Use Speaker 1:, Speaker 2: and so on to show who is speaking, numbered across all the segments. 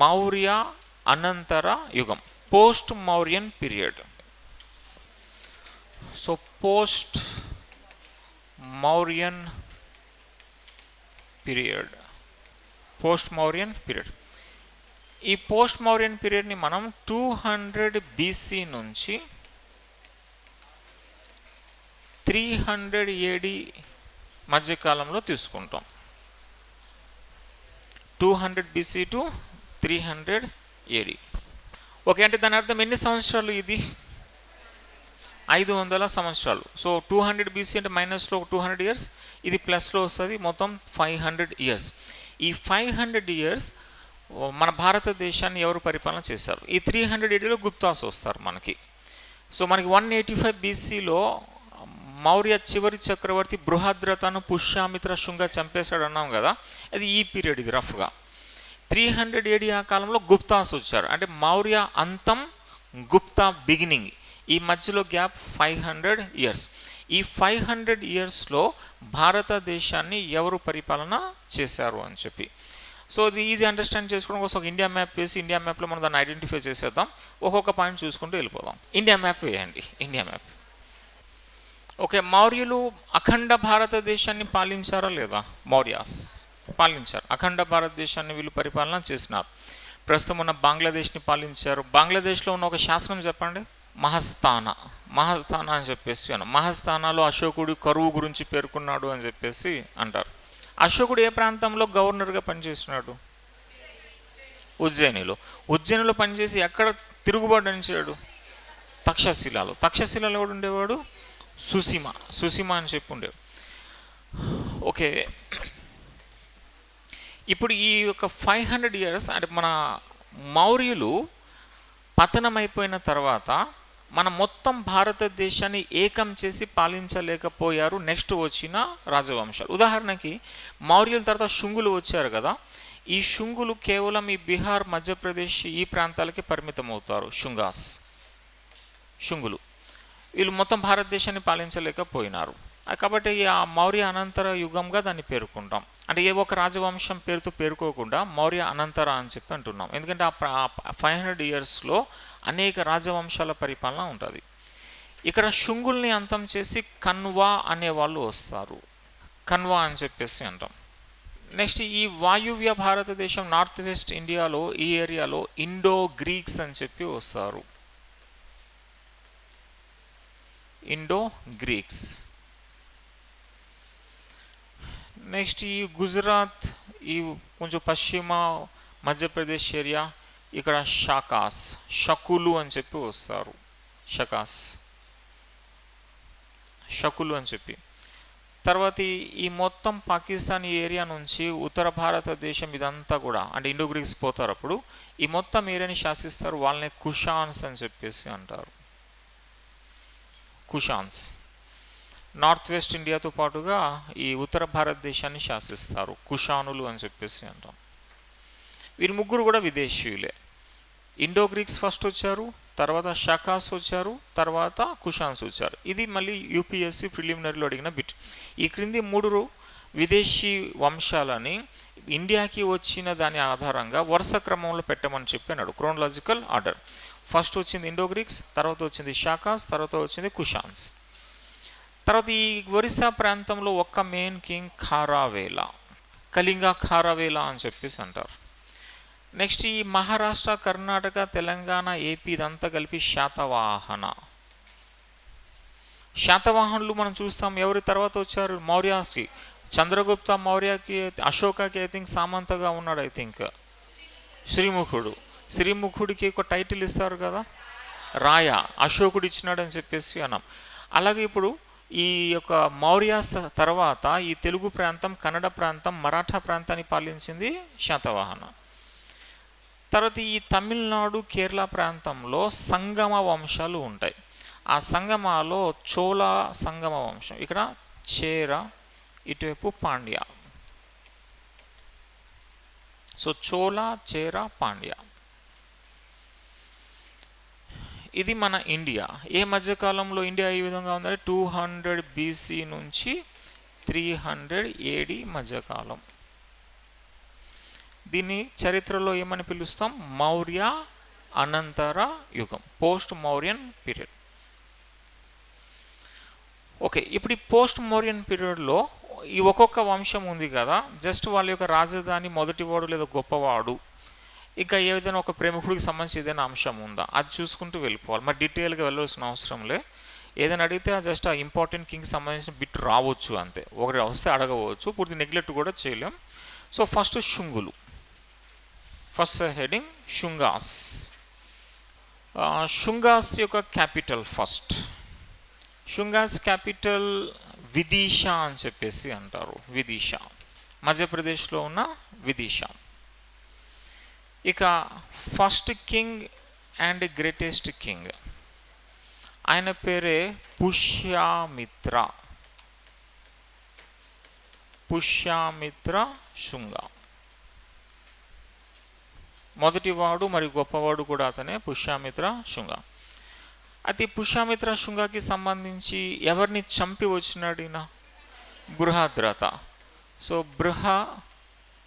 Speaker 1: మౌర్య అనంతర యుగం, post Mauryan period. So post Mauryan period, post Mauryan period. ఈ పోస్ట్ మౌర్యన్ పీరియడ్ని మనం 200 BC నుంచి 300 AD మధ్యకాలంలో తీసుకుంటాం. 200 BC టు 300 AD. ఓకే, అంటే దాని అర్థం ఎన్ని సంవత్సరాలు ఇది? 500 సంవత్సరాలు. సో 200 BC అంటే మైనస్లో 200 ఇయర్స్, ఇది ప్లస్లో వస్తుంది, మొత్తం 500 ఇయర్స్. ఈ 500 ఇయర్స్ మన భారతదేశాన్ని ఎవరు పరిపాలన చేశారు? ఈ 300 ADలో గుప్తాస్ వస్తారు మనకి. సో మనకి 185 BCలో మౌర్య చివరి చక్రవర్తి బృహద్రథను పుష్యామిత్ర శుంగ చంపేశాడు అన్నాం కదా, అది ఈ పీరియడ్. ఇది రఫ్గా 300 AD ఆ కాలంలో గుప్తాస్ వచ్చారు. అంటే మౌర్య అంతం, గుప్తా బిగినింగ్, ఈ మధ్యలో గ్యాప్ 500 ఇయర్స్. ఈ 500 ఇయర్స్లో భారతదేశాన్ని ఎవరు పరిపాలన చేశారు అని చెప్పి. సో ఇది ఈజీ అండర్స్టాండ్ చేసుకోవడం కోసం ఒక ఇండియా మ్యాప్ వేసి ఇండియా మ్యాప్లో మనం దాన్ని ఐడెంటిఫై చేసేద్దాం. ఒక్కొక్క పాయింట్ చూసుకుంటూ వెళ్ళిపోదాం. ఇండియా మ్యాప్ వేయండి, ఇండియా మ్యాప్. ఓకే, మౌర్యులు అఖండ భారతదేశాన్ని పాలించారా లేదా? మౌర్యాస్ పాలించారు. అఖండ భారతదేశాన్ని వీళ్ళు పరిపాలన చేసినారు. ప్రస్తుతం ఉన్న బంగ్లాదేశ్ని పాలించారు. బంగ్లాదేశ్లో ఉన్న ఒక శాసనం చెప్పండి. మహస్థానా, మహస్థానా అని చెప్పేసి మహస్థానాలో అశోకుడు కరువు గురించి పేర్కొన్నాడు అని చెప్పేసి అంటారు. అశోకుడు ఏ ప్రాంతంలో గవర్నర్గా పనిచేసినాడు? ఉజ్జయినిలో. ఉజ్జయినిలో పనిచేసి ఎక్కడ తిరుగుబాటు అనిచాడు? తక్షశిలలో. తక్షశిలలో ఎవడు ఉండేవాడు? సుసీమ అని చెప్పి ఉండేవాడు. ఓకే, ఇప్పుడు ఈ యొక్క 500 ఇయర్స్ అంటే మన మౌర్యులు పతనమైపోయిన తర్వాత మన మొత్తం భారతదేశాన్ని ఏకం చేసి పాలించలేకపోయారు నెక్స్ట్ వచ్చిన రాజవంశాలు. ఉదాహరణకి మౌర్యుల తర్వాత శుంగులు వచ్చారు కదా, ఈ శుంగులు కేవలం ఈ బీహార్, మధ్యప్రదేశ్ ఈ ప్రాంతాలకి పరిమితం అవుతారు. శుంగులు వీళ్ళు మొత్తం భారతదేశాన్ని పాలించలేకపోయినారు. కాబట్టి ఆ మౌర్య అనంతర యుగంగా దాన్ని పేర్కొంటాం. అంటే ఏ ఒక రాజవంశం పేరుతో పేర్కోకుండా మౌర్య అనంతర అని చెప్పి అంటున్నాం. ఎందుకంటే ఆ 500 ఇయర్స్లో అనేక రాజవంశాల పరిపాలన ఉంటుంది. ఇక్కడ శుంగుల్ని అంతం చేసి కన్వా అనేవాళ్ళు వస్తారు. కన్వా అని చెప్పేసి అంటాం. నెక్స్ట్ ఈ వాయువ్య భారతదేశం, నార్త్ వెస్ట్ ఇండియాలో ఈ ఏరియాలో ఇండో గ్రీక్స్ అని చెప్పి వస్తారు. Indo Greeks. నెక్స్ట్ ఈ గుజరాత్, ఈ కొంచెం పశ్చిమ మధ్యప్రదేశ్ ఏరియా, ఇక్కడ షకులు అని చెప్పి వస్తారు. షకులు అని చెప్పి. తర్వాత ఈ మొత్తం పాకిస్తాన్ ఏరియా నుంచి ఉత్తర భారతదేశం ఇదంతా కూడా అంటే ఇండో గ్రీక్స్ పోతారు. అప్పుడు ఈ మొత్తం ఏరియాని శాసిస్తారు. వాళ్ళని కుషాన్స్ అని చెప్పేసి అంటారు. కుషాన్స్. నార్త్ వెస్ట్ ఇండియాతో పాటుగా ఈ ఉత్తర భారతదేశాన్ని శాసిస్తారు. కుషానులు అని చెప్పేసి అంటాం. వీరు ముగ్గురు కూడా విదేశీయులే. ఇండో గ్రీక్స్ ఫస్ట్ వచ్చారు, తర్వాత షకాస్ వచ్చారు, తర్వాత కుషాన్స్ వచ్చారు. ఇది మళ్ళీ యూపీఎస్సీ ప్రిలిమినరీలో అడిగిన బిట్. ఈ క్రింది 3 విదేశీ వంశాలని ఇండియాకి వచ్చిన దాని ఆధారంగా వరుస క్రమంలో పెట్టమని చెప్పి అన్నాడు. Chronological order. ఫస్ట్ వచ్చింది ఇండో గ్రీక్స్, తర్వాత వచ్చింది షకాస్, తర్వాత వచ్చింది కుషాన్స్. తర్వాత ఈ ఒరిస్సా ప్రాంతంలో ఒక్క మెయిన్ కింగ్ ఖారావేలా, కళింగ ఖారావేలా అని చెప్పేసి అంటారు. నెక్స్ట్ ఈ మహారాష్ట్ర, కర్ణాటక, తెలంగాణ, ఏపీ ఇదంతా కలిపి శాతవాహనులు మనం చూస్తాం. ఎవరి తర్వాత వచ్చారు? మౌర్యాస్కి. చంద్రగుప్త మౌర్యకి, అశోకకి ఐ థింక్ సామంతగా ఉన్నాడు. ఐ థింక్ శ్రీముఖుడికి ఒక టైటిల్ ఇస్తారు కదా, రాయ. అశోకుడు ఇచ్చినాడు అని చెప్పేసి అన్నాం. అలాగే ఇప్పుడు ఈ యొక్క మౌర్యాస్ తర్వాత ఈ తెలుగు ప్రాంతం, కన్నడ ప్రాంతం, మరాఠా ప్రాంతాన్ని పాలించింది శాతవాహన. తర్వాత ఈ తమిళనాడు, కేరళ ప్రాంతంలో సంగమ వంశాలు ఉంటాయి. ఆ సంగమాలో చోళ సంగమ వంశం, ఇక్కడ చేర, ఇటువైపు పాండ్య. సో చోళ, చేర, పాండ్య. ఇది మన ఇండియా. ఏ మధ్యకాలంలో ఇండియా ఈ విధంగా ఉందంటే 200 BC నుంచి 300 AD మధ్యకాలం. దీన్ని చరిత్రలో ఏమని పిలుస్తాం? మౌర్య అనంతర యుగం, పోస్ట్ మౌర్యన్ పీరియడ్. ఓకే, ఇప్పుడు ఈ పోస్ట్ మౌర్యన్ పీరియడ్లో ఈ ఒక్కొక్క వంశం ఉంది కదా, జస్ట్ వాళ్ళ యొక్క రాజధాని మొదటివాడు లేదా గొప్పవాడు, ఇంకా ఏదైనా ఒక ప్రముఖుడికి సంబంధించి ఏదైనా అంశం ఉందా, అది చూసుకుంటూ వెళ్ళిపోవాలి. మరి డీటెయిల్గా వెళ్ళవలసిన అవసరంలే. ఏదైనా అడిగితే జస్ట్ ఆ ఇంపార్టెంట్ కింగ్కి సంబంధించిన బిట్ రావచ్చు అంతే, ఒకటి వస్తే అడగవచ్చు, పూర్తి నెగ్లెక్ట్ కూడా చేయలేం. సో ఫస్ట్ శుంగులు, ఫస్ట్ హెడింగ్ శుంగాస్. శుంగాస్ యొక్క capital first, Shungas capital Vidisha అని చెప్పేసి అంటారు. విదిషా, మధ్యప్రదేశ్లో ఉన్న విదిషా. ఇక first king and greatest king, ఆయన పేరే పుష్యమిత్ర. పుష్యమిత్ర శుంగ, మొదటివాడు మరియు గొప్పవాడు కూడా అతనే, పుష్యమిత్ర శుంగ. అయితే పుష్యమిత్ర శుంగకి సంబంధించి ఎవరిని చంపి వచ్చినాడు ఈయన? బృహద్రథ. సో బృహద్రథను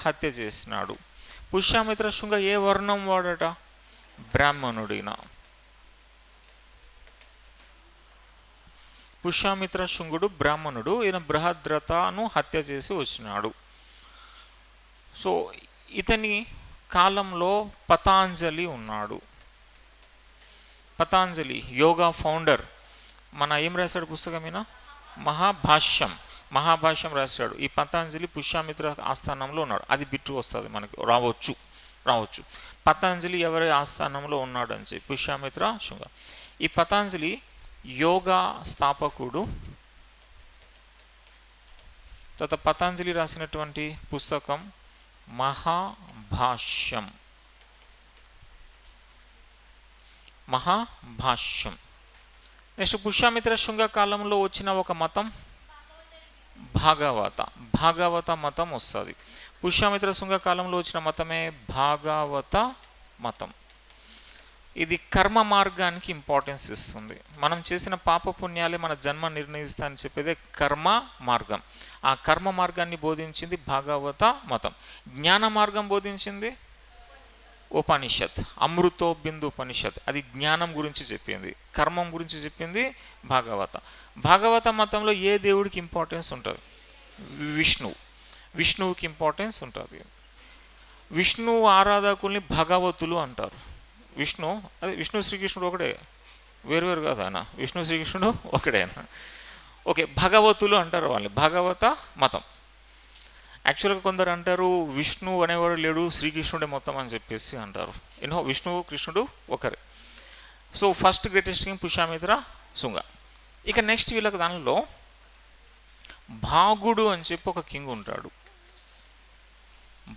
Speaker 1: హత్య చేసినాడు. పుష్యమిత్ర శుంగ ఏ వర్ణం వాడట? బ్రాహ్మణుడిన. పుష్యమిత్ర శుంగుడు బ్రాహ్మణుడు, ఈయన బృహద్రథను హత్య చేసి వచ్చినాడు. సో ఇతని కాలంలో పతాంజలి ఉన్నాడు. పతాంజలి యోగా ఫౌండర్. మన ఏం రాశాడు పుస్తకమేనా? మహాభాష్యం. మహాభాష్యం రాశాడు. ఈ పతాంజలి పుష్యమిత్ర ఆస్థానంలో ఉన్నాడు. అది బిట్టు వస్తుంది మనకి, రావచ్చు. పతాంజలి ఎవరి ఆస్థానంలో ఉన్నాడు అని చెప్పి, పుష్యమిత్ర శుంగ. ఈ పతాంజలి యోగా స్థాపకుడు. తర్వాత పతాంజలి రాసినటువంటి పుస్తకం మహాభాష్యం. మహాభాష్యం. నెక్స్ట్ పుష్యమిత్ర శుంగ కాలంలో వచ్చిన ఒక మతం భాగవత మతం వస్తుంది. పుష్యమిత్ర శుంగ కాలంలో వచ్చిన మతమే భాగవత మతం. ఇది కర్మ మార్గానికి ఇంపార్టెన్స్ ఇస్తుంది. మనం చేసిన పాప పుణ్యాలే మన జన్మ నిర్ణయిస్తా అని చెప్పేదే కర్మ మార్గం. ఆ కర్మ మార్గాన్ని బోధించింది భాగవత మతం. జ్ఞాన మార్గం బోధించింది ఉపనిషత్, అమృతో బిందు ఉపనిషత్. అది జ్ఞానం గురించి చెప్పింది, కర్మం గురించి చెప్పింది భాగవత మతంలో ఏ దేవుడికి ఇంపార్టెన్స్ ఉంటుంది? విష్ణువుకి ఇంపార్టెన్స్ ఉంటుంది. విష్ణు ఆరాధకుల్ని భగవతులు అంటారు. విష్ణు శ్రీకృష్ణుడు ఒకడే, వేరువేరు కాదు ఆయన. విష్ణు శ్రీకృష్ణుడు ఒకడేనా? ఓకే, భగవతులు అంటారు వాళ్ళని, భాగవత మతం. యాక్చువల్గా కొందరు అంటారు విష్ణు అనేవాడు లేడు, శ్రీకృష్ణుడే మొత్తం అని చెప్పేసి అంటారు. విష్ణువు కృష్ణుడు ఒకరే. So first greatest king Pushyamitra Shunga. ఇక నెక్స్ట్ వీళ్ళకి దానిలో భాగుడు అని చెప్పి ఒక కింగ్ ఉంటాడు.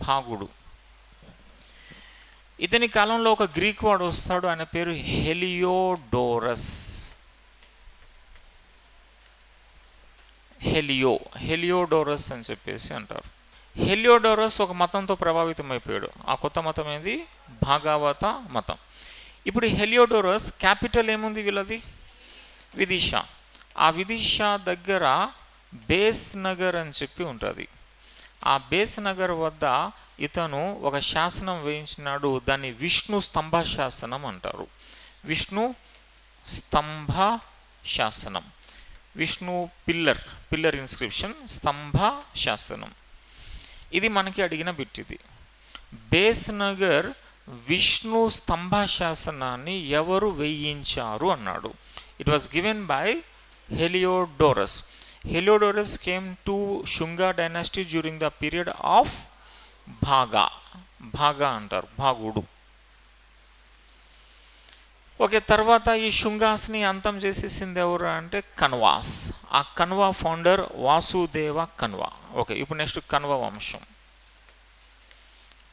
Speaker 1: భాగుడు. ఇతని కాలంలో ఒక గ్రీక్ వాడు వస్తాడు, ఆయన పేరు హెలియోడోరస్. హెలియోడోరస్ అని చెప్పేసి అంటారు. హెలియోడోరస్ ఒక మతంతో ప్రభావితం అయిపోయాడు. ఆ కొత్త మతం ఏంది? భాగవత మతం. ఇప్పుడు హెలియోడోరస్ క్యాపిటల్ ఏముంది వీళ్ళది? విదిషా. ఆ విదిషా దగ్గర బేస్ నగర్ అని చెప్పి ఉంటుంది. ఆ బేస్ నగర్ వద్ద ఇతను ఒక శాసనం వేయించినాడు. దాన్ని విష్ణు స్తంభ శాసనం అంటారు. విష్ణు స్తంభ శాసనం, విష్ణు పిల్లర్ ఇన్స్క్రిప్షన్, స్తంభ శాసనం. ఇది మనకి అడిగిన బిట్. ఇది బేస్ నగర్ విష్ణు స్తంభ శాసనాన్ని ఎవరు వేయించారు అన్నాడు. It was given by Heliodorus. Heliodorus came to Shunga dynasty during the period of Bhaga అంటారు, భాగుడు. ఓకే, తర్వాత ఈ శుంగాస్ని అంతం చేసేసింది ఎవరు అంటే కన్వాస్. ఆ కన్వా ఫౌండర్ వాసుదేవ కన్వా. ఓకే, ఇప్పుడు నెక్స్ట్ కన్వా వంశం.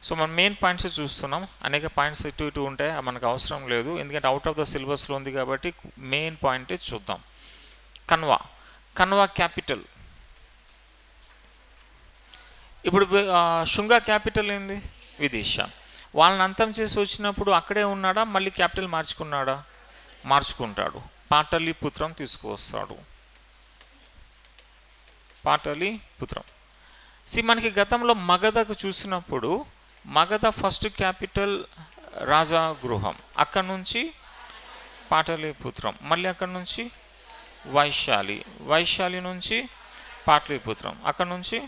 Speaker 1: సో మనం మెయిన్ పాయింట్స్ చూస్తున్నాం. అనేక పాయింట్స్ ఇటు ఉంటాయి, మనకు అవసరం లేదు ఎందుకంటే అవుట్ ఆఫ్ ద సిలబస్లో ఉంది కాబట్టి మెయిన్ పాయింటే చూద్దాం. కన్వా క్యాపిటల్. ఇప్పుడు శుంగా క్యాపిటల్ ఏంది? విదిషా. వాళ్ళని అంతం చేసి వచ్చినప్పుడు అక్కడే ఉన్నాడా, మళ్ళీ క్యాపిటల్ మార్చుకుంటాడు. పాటలీపుత్రం తీసుకువస్తాడు. పాటలీపుత్రం. మనకి గతంలో మగధకు చూసినప్పుడు మగధ ఫస్ట్ క్యాపిటల్ రాజగృహం, అక్కడ నుంచి పాటలీపుత్రం, మళ్ళీ అక్కడ నుంచి వైశాలి నుంచి పాటలీపుత్రం, అక్కడ నుంచి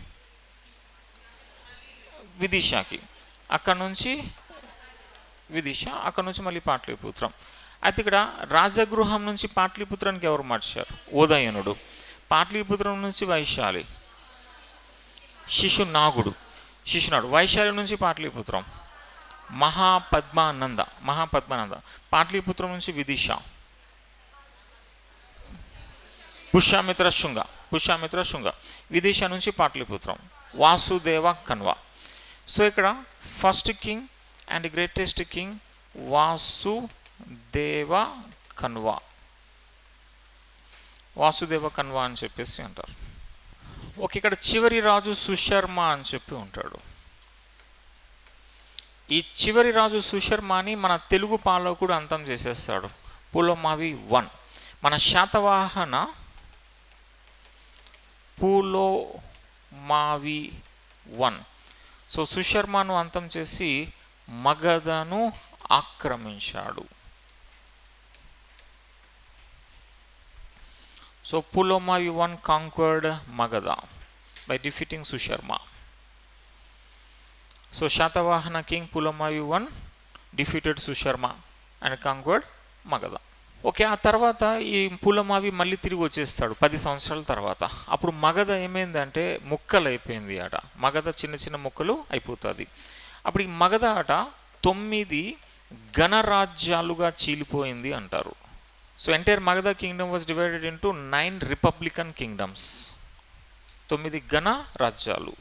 Speaker 1: విదిశాకి, అక్కడ నుంచి మళ్ళీ పాటలీపుత్రం. అయితే ఇక్కడ రాజగృహం నుంచి పాటలీపుత్రానికి ఎవరు మార్చారు? ఉదయనుడు. పాటలీపుత్రం నుంచి వైశాలి, శిశునాగుడు, వైశాలి నుంచి పాటలీపుత్రం మహాపద్మానంద, పాటలీపుత్రం నుంచి విదిశ, పుష్యమిత్ర శృంగ, విదిశ నుంచి పాటలీపుత్రం, వాసుదేవ కన్వ. సో ఇక్కడ first king and greatest king Vasudeva Kanva అని చెప్పేసి అంటారు. ఓకే, ఇక్కడ చివరి రాజు సుశర్మ అని చెప్పి ఉంటాడు. ఈ చివరి రాజు సుశర్మని మన తెలుగు పాలకుడు అంతం చేసేస్తాడు, పులోమావి 1. మన శాతవాహన పులోమావి 1. సో సుశర్మను అంతం చేసి మగధను ఆక్రమించాడు. So Pulomavi 1 conquered Magadha by defeating Susharma. So Shatavahana king Pulomavi 1 defeated Susharma and conquered Magadha. Okay, ఆ తర్వాత ఈ పులోమావి మళ్ళీ తిరిగి వచ్చేస్తాడు 10 సంవత్సరాల తర్వాత. అప్పుడు మగధ ఏమైందంటే ముక్కలు అయిపోయింది అట, మగధ చిన్న చిన్న ముక్కలు అయిపోతుంది. అప్పుడు ఈ మగధ అట 9 గణరాజ్యాలుగా చీలిపోయింది అంటారు. So entire Magadha Kingdom was divided into 9 Republican kingdoms. 9 గణ రాజ్యాలు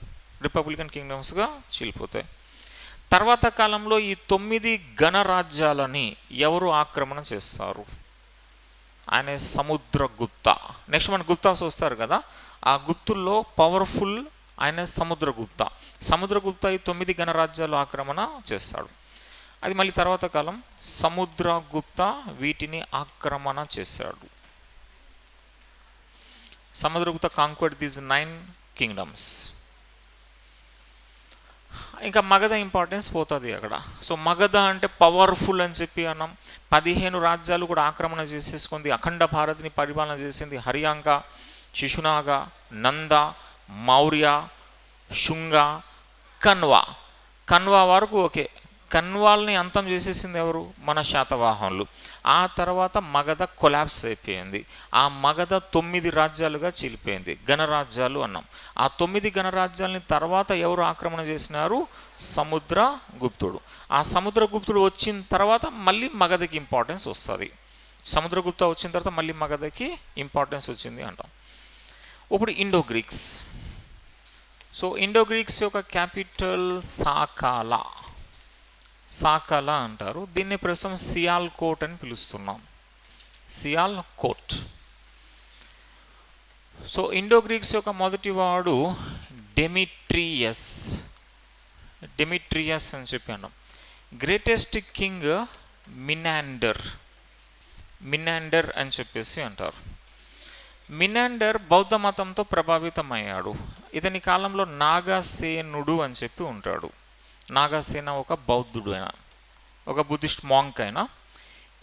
Speaker 1: రిపబ్లికన్ కింగ్డమ్స్గా చీలిపోతాయి. తర్వాత కాలంలో ఈ 9 గణరాజ్యాలని ఎవరు ఆక్రమణ చేస్తారు? ఆయన సముద్రగుప్త. నెక్స్ట్ మన గుప్తాస్ వస్తారు కదా, ఆ గుప్తుల్లో పవర్ఫుల్ ఆయన సముద్రగుప్త ఈ 9 గణరాజ్యాలు ఆక్రమణ చేస్తాడు. అది మళ్ళీ తర్వాత కాలం సముద్రగుప్త వీటిని ఆక్రమణ చేశాడు. Samudragupta conquered these 9 kingdoms. ఇంకా మగధ ఇంపార్టెన్స్ పోతుంది అక్కడ. సో మగధ అంటే పవర్ఫుల్ అని చెప్పి అన్నాం. 15 రాజ్యాలు కూడా ఆక్రమణ చేసేసుకుంది, అఖండ భారత్ని పరిపాలన చేసింది. హరియాంక, శిశునాగ, నంద, మౌర్య, శుంగ, కన్వ వరకు. ఓకే, కన్వాల్ని అంతం చేసేసింది ఎవరు? మన శాతవాహనులు. ఆ తర్వాత మగధ కొలాప్స్ అయిపోయింది. ఆ మగధ 9 రాజ్యాలుగా చీలిపోయింది, గణరాజ్యాలు అన్నాం. ఆ 9 గణరాజ్యాలని తర్వాత ఎవరు ఆక్రమణ చేసినారు? సముద్రగుప్తుడు. ఆ సముద్రగుప్తుడు వచ్చిన తర్వాత మళ్ళీ మగధకి ఇంపార్టెన్స్ వస్తుంది. సముద్రగుప్త వచ్చిన తర్వాత మళ్ళీ మగధకి ఇంపార్టెన్స్ వచ్చింది అంటాం. ఇప్పుడు Indo Greeks. So Indo Greeks యొక్క క్యాపిటల్ సాకాల అంటారు. దీన్ని ప్రస్తుతం సియాల్కోట్ అని పిలుస్తున్నాం, సియాల్కోట్. సో ఇండో గ్రీక్స్ యొక్క మొదటి వాడు డెమిట్రియస్ అని చెప్పి అన్నాం. గ్రేటెస్ట్ కింగ్ మినాండర్ అని చెప్పేసి అంటారు. మినాండర్ బౌద్ధ మతంతో ప్రభావితమయ్యాడు. ఇతని కాలంలో నాగసేనుడు అని చెప్పి ఉంటాడు. నాగసేన ఒక బౌద్ధుడు అయినా, ఒక బుద్ధిస్ట్ మాంక్ అయినా.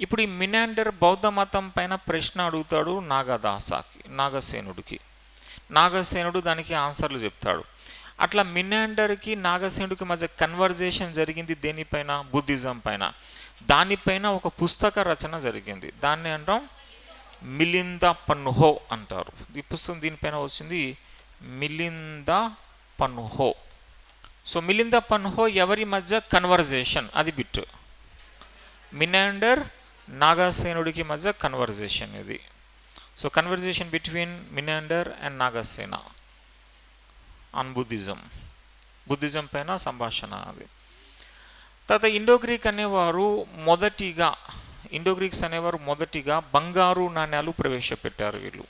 Speaker 1: ఇప్పుడు ఈ మినాండర్ బౌద్ధ మతం పైన ప్రశ్న అడుగుతాడు నాగసేనుడికి. నాగసేనుడు దానికి ఆన్సర్లు చెప్తాడు. అట్లా మినాండర్కి నాగసేనుడికి మధ్య కన్వర్జేషన్ జరిగింది. దేనిపైన? బుద్ధిజం పైన. దానిపైన ఒక పుస్తక రచన జరిగింది. దాన్ని అంటాం మిలింద పన్హో అంటారు. ఈ పుస్తకం దీనిపైన వచ్చింది, మిలింద పన్హో. సో మిలింద పన్హో ఎవరి మధ్య కన్వర్జేషన్, అది బిట్. మినాండర్ నాగసేనుడికి మధ్య కన్వర్జేషన్ ఇది. So conversation between Menander and Nagasena on Buddhism పైన సంభాషణ అది. తర్వాత ఇండో గ్రీక్స్ అనేవారు మొదటిగా బంగారు నాణ్యాలు ప్రవేశపెట్టారు వీళ్ళు.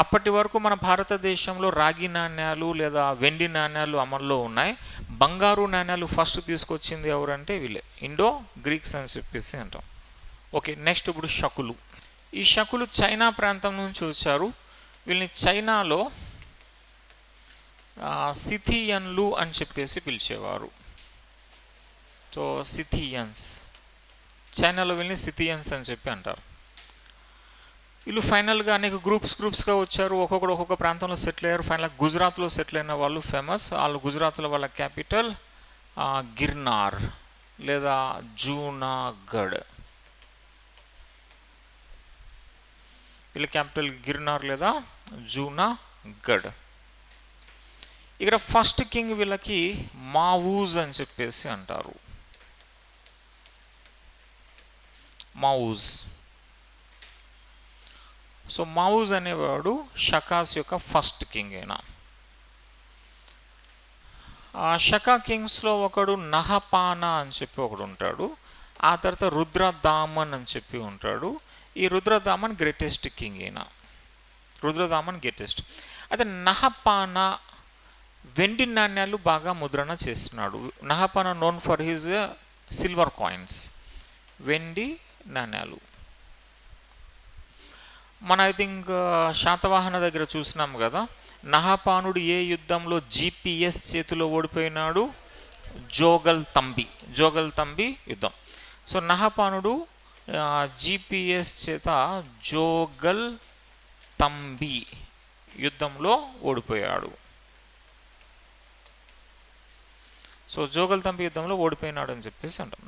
Speaker 1: అప్పటి వరకు మన భారతదేశంలో రాగి నాణ్యాలు లేదా వెండి నాణ్యాలు అమల్లో ఉన్నాయి. బంగారు నాణ్యాలు ఫస్ట్ తీసుకొచ్చింది ఎవరంటే వీళ్ళే, ఇండో గ్రీక్స్ అని చెప్పేసి అంటాం. ఓకే, నెక్స్ట్ ఇప్పుడు శకులు. ఈ శకులు చైనా ప్రాంతం నుంచి వచ్చారు. వీళ్ళని చైనాలో సిథియన్లు అని చెప్పేసి పిలిచేవారు. సో సిథియన్స్, చైనాలో వీళ్ళని సిథియన్స్ అని చెప్పి అంటారు. వీళ్ళు ఫైనల్గా అనేక గ్రూప్స్గా వచ్చారు, ఒక్కొక్కడు ఒక్కొక్క ప్రాంతంలో సెటిల్ అయ్యారు. ఫైనల్గా గుజరాత్లో సెటిల్ అయిన వాళ్ళు ఫేమస్. వాళ్ళు గుజరాత్లో వాళ్ళ క్యాపిటల్ గిర్నార్ లేదా జూనాగఢ్. వీళ్ళ క్యాపిటల్ గిర్నార్ లేదా జూనాగఢ్. ఇక్కడ ఫస్ట్ కింగ్ వీళ్ళకి మావూజ్ అని చెప్పేసి అంటారు. మావూజ్. సో మావూజ్ అనేవాడు షకాస్ యొక్క ఫస్ట్ కింగ్ అయినా. ఆ షకా కింగ్స్లో ఒకడు నహపానా అని చెప్పి ఒకడు ఉంటాడు. ఆ తర్వాత రుద్రదామన్ అని చెప్పి ఉంటాడు. ఈ రుద్రదామన్ గ్రేటెస్ట్ కింగ్ అయినా. రుద్రదామన్ గ్రేటెస్ట్. అయితే నహపానా వెండి నాణ్యాలు బాగా ముద్రణ చేస్తున్నాడు. Nahapana known for his silver coins, వెండి నాణ్యాలు. మన ఐ థింక్ శాతవాహన దగ్గర చూసినాం కదా, నహపానుడు ఏ యుద్ధంలో జిపిఎస్ చేతిలో ఓడిపోయినాడు? జోగల్ తంబి యుద్ధం. సో నహపానుడు జిపిఎస్ చేత జోగల్ తంబి యుద్ధంలో ఓడిపోయాడు. సో జోగల్ తంబి యుద్ధంలో ఓడిపోయినాడు అని చెప్పేసి అంటాం.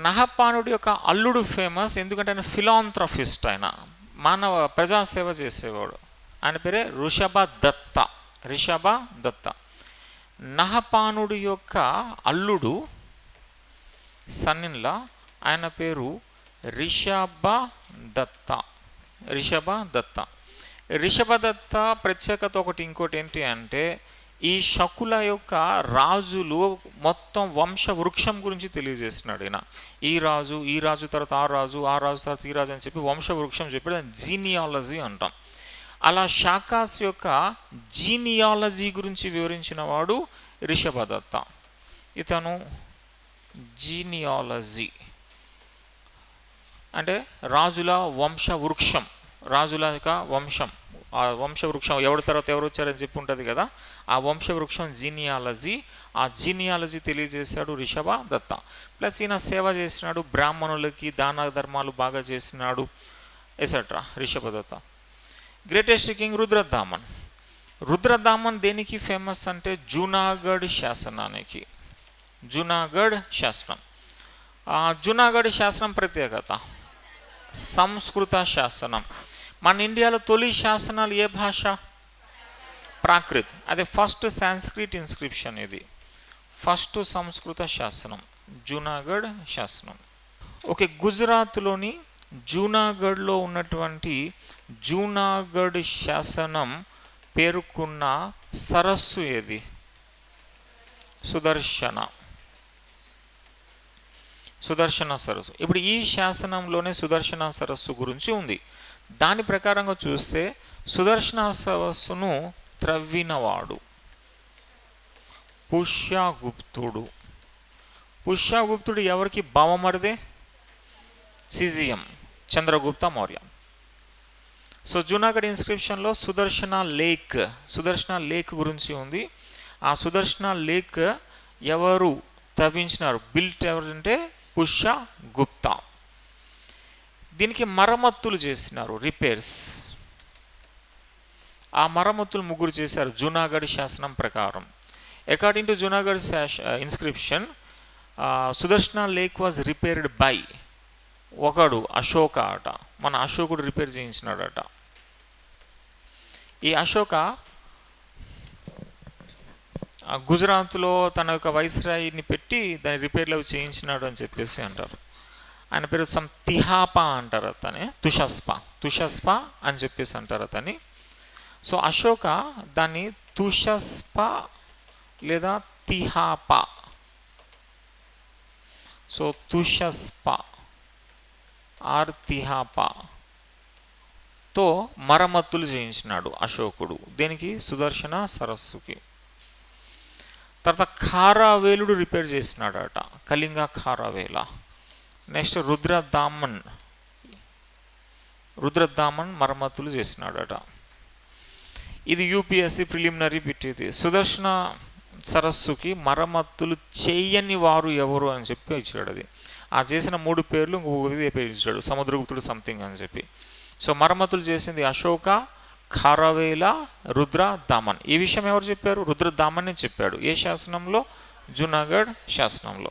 Speaker 1: నహపానుడి యొక్క అల్లుడు ఫేమస్, ఎందుకంటే ఆయన ఫిలాంథ్రఫిస్ట్, ఆయన మానవ ప్రజాసేవ చేసేవాడు. ఆయన పేరే రిషభ దత్త. నహపానుడి యొక్క అల్లుడు సన్నిన్లా, ఆయన పేరు రిషభ దత్త. ప్రత్యేకత ఇంకోటి ఏంటి అంటే, ఈ శకుల యొక్క రాజులు మొత్తం వంశ వృక్షం గురించి తెలియజేస్తున్నాడు ఈయన. ఈ రాజు తర్వాత ఆ రాజు తర్వాత ఈ రాజు అని చెప్పి వంశ వృక్షం చెప్పి జీనియాలజీ అంటాం. అలా శాకాస్ యొక్క జీనియాలజీ గురించి వివరించిన వాడు రిషభదత్త. ఇతను జీనియాలజీ అంటే రాజుల వంశ వృక్షం, రాజుల యొక్క వంశం, ఆ వంశవృక్షం ఎవరి తర్వాత ఎవరు వచ్చారని చెప్పి ఉంటుంది కదా, ఆ వంశవృక్షం జీనియాలజీ. ఆ జీనియాలజీ తెలియజేశాడు రిషభ దత్త. ప్లస్ ఈయన సేవ చేసినాడు, బ్రాహ్మణులకి దాన ధర్మాలు బాగా చేసినాడు ఎసెట్రా రిషభ దత్త. గ్రేటెస్ట్ కింగ్ రుద్రదామన్ దేనికి ఫేమస్ అంటే జూనాగఢ్ శాసనానికి. జూనాగఢ్ శాసనం. జూనాగఢ్ శాసనం ప్రత్యేకత సంస్కృత శాసనం. మన ఇండియాలో తొలి శాసనాలు ఏ భాష? ప్రాకృత్. అదే ఫస్ట్ సాంస్క్రిట్ ఇన్స్క్రిప్షన్, ఇది ఫస్ట్ సంస్కృత శాసనం జూనాగఢ్ శాసనం. ఓకే, గుజరాత్లోని జూనాగఢ్లో ఉన్నటువంటి జూనాగఢ్ శాసనం పేరుకున్న సరస్సు ఏది? సుదర్శన సరస్సు. ఇప్పుడు ఈ శాసనంలోనే సుదర్శన సరస్సు గురించి ఉంది. దాని ప్రకారంగా చూస్తే సుదర్శన సరస్సును త్రవ్వినవాడు పుష్యగుప్తుడు ఎవరికి బావమరిదే? సిజిఎం చంద్రగుప్త మౌర్య. సో జూనాగఢ్ ఇన్స్క్రిప్షన్లో సుదర్శన లేక్ గురించి ఉంది. ఆ సుదర్శన లేక్ ఎవరు తవ్వించినారు? బిల్ట్ ఎవరంటే పుష్యగుప్త. దీనికి మరమ్మతులు చేసినారు, రిపేర్స్. ఆ మరమ్మతులు ముగ్గురు చేశారు జూనాగఢ్ శాసనం ప్రకారం. According to Junagadh inscription, Sudarshana lake was repaired by ఒకడు అశోక అట. మన అశోకుడు రిపేర్ చేయించినాడట. ఈ అశోక గుజరాత్లో తన యొక్క వైస్రాయిని పెట్టి దాని రిపేర్లు చేయించినాడు అని చెప్పేసి అంటారు. ఆయన పేరు తిహాపా అంటారు అతని, తుషస్ప అని చెప్పేసి అంటారు అతని. సో అశోక దాన్ని తుషస్ప లేదా తిహాపా, సో తుషస్ప ఆర్ తిహాపాతో మరమ్మతులు చేయించినాడు అశోకుడు. దేనికి? సుదర్శన సరస్సుకి. తర్వాత ఖారావేలుడు రిపేర్ చేసినాడట, కళింగ ఖారావేల. నెక్స్ట్ రుద్రదామన్ మరమ్మతులు చేసినాడట. ఇది యూపీఎస్సి ప్రిలిమినరీ బిట్. ఇది సుదర్శన సరస్సుకి మరమ్మతులు చేయని వారు ఎవరు అని చెప్పి ఇచ్చాడు. అది ఆ చేసిన 3 పేర్లు ఇంకొక పేరు ఇచ్చాడు, సముద్రగుప్తుడు సంథింగ్ అని చెప్పి. సో మరమ్మతులు చేసింది అశోక, ఖారవేల, రుద్ర దామన్. ఈ విషయం ఎవరు చెప్పారు? రుద్ర దామన్ చెప్పాడు. ఏ శాసనంలో? జునాగఢ్ శాసనంలో.